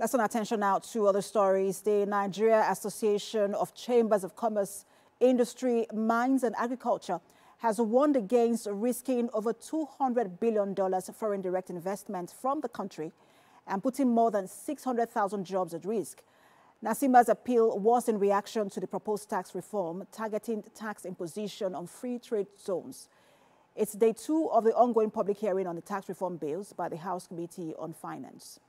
Let's turn attention now to other stories. The Nigeria Association of Chambers of Commerce, Industry, Mines and Agriculture has warned against risking over $200 billion foreign direct investment from the country and putting more than 600,000 jobs at risk. NACCIMA's appeal was in reaction to the proposed tax reform targeting tax imposition on free trade zones. It's day 2 of the ongoing public hearing on the tax reform bills by the House Committee on Finance.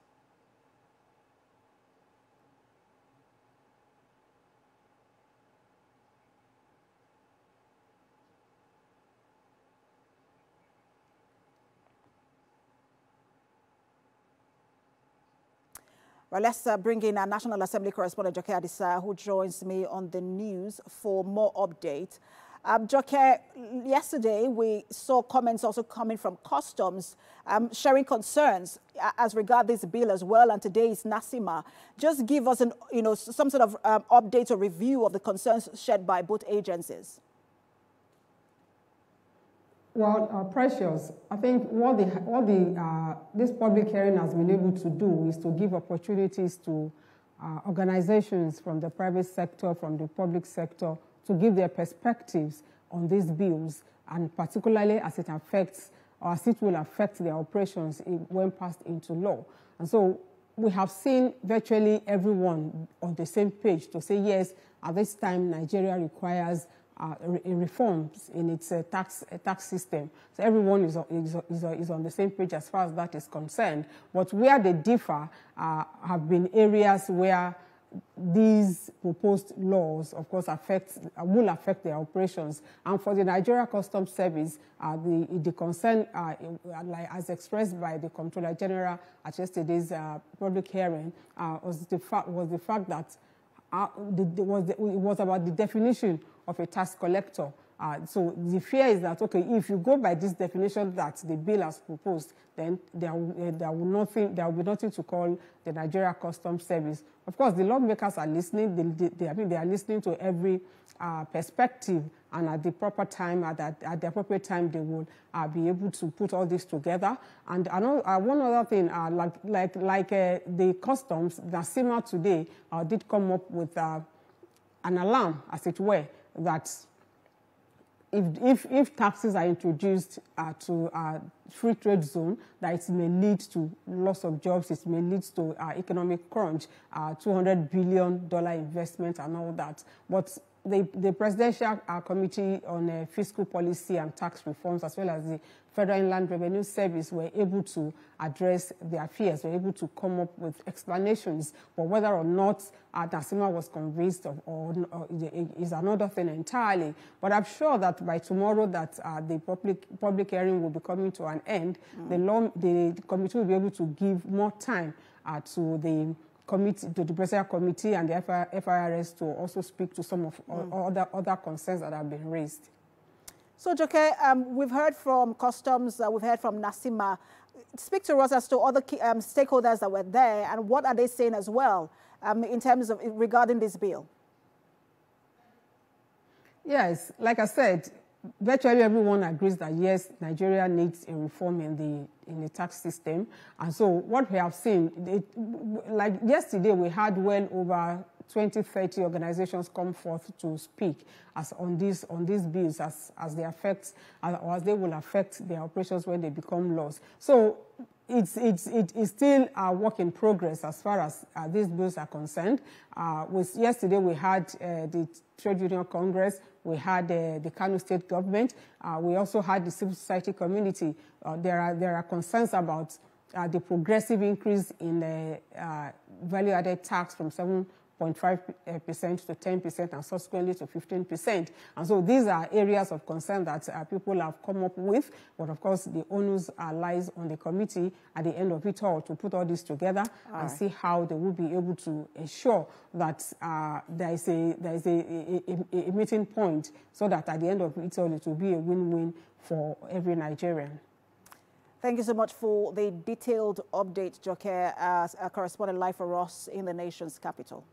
Well, let's bring in our National Assembly correspondent, Joke Adisa, who joins me on the news for more update. Joke, yesterday we saw comments also coming from Customs sharing concerns as regard this bill as well, and today is NACCIMA. Just give us some sort of update or review of the concerns shared by both agencies. Well, Precious, I think what this public hearing has been able to do is to give opportunities to organizations from the private sector, from the public sector, to give their perspectives on these bills, and particularly as it affects, or as it will affect their operations when passed into law. And so we have seen virtually everyone on the same page to say, yes, at this time, Nigeria requires reforms in its tax system. So everyone is on the same page as far as that is concerned. But where they differ have been areas where these proposed laws, of course, will affect their operations. And for the Nigeria Customs Service, the concern, as expressed by the Comptroller General at yesterday's public hearing, was the fact that it was about the definition of a tax collector. So the fear is that, okay, if you go by this definition that the bill has proposed, then there will be nothing to call the Nigeria Customs Service. Of course, the lawmakers are listening. They are listening to every perspective, and at the proper time, at the appropriate time, they will be able to put all this together. And I know one other thing, like the customs, NACCIMA today did come up with an alarm, as it were, that if taxes are introduced to a free trade zone, that it may lead to loss of jobs, it may lead to economic crunch, $200 billion investment and all that. But the Presidential Committee on Fiscal Policy and Tax Reforms, as well as the Federal Inland Revenue Service, were able to address their fears, were able to come up with explanations. But whether or not NACCIMA was convinced or is another thing entirely. But I'm sure that by tomorrow that the public hearing will be coming to an end, the committee will be able to give more time to the committee, to the Presidential Committee and the FIRS to also speak to some of other concerns that have been raised. So, Joke, we've heard from Customs, we've heard from NACCIMA. Speak to us as to other key, stakeholders that were there, and what are they saying as well in terms of regarding this bill? Yes, like I said, virtually everyone agrees that yes, Nigeria needs a reform in the tax system. And so what we have seen, like yesterday, we had well over 20, 30 organizations come forth to speak on these bills as they affect, or as they will affect their operations when they become laws. So it is still a work in progress as far as these bills are concerned. Yesterday we had the Trade Union Congress, we had the Kano State government, we also had the civil society community. There are concerns about the progressive increase in the value-added tax from 7.5% to 10% and subsequently to 15%. And so these are areas of concern that people have come up with. But of course, the onus lies on the committee at the end of it all to put all this together and see how they will be able to ensure that there is a meeting point, so that at the end of it all, it will be a win-win for every Nigerian. Thank you so much for the detailed update, Joke, as a correspondent live for us in the nation's capital.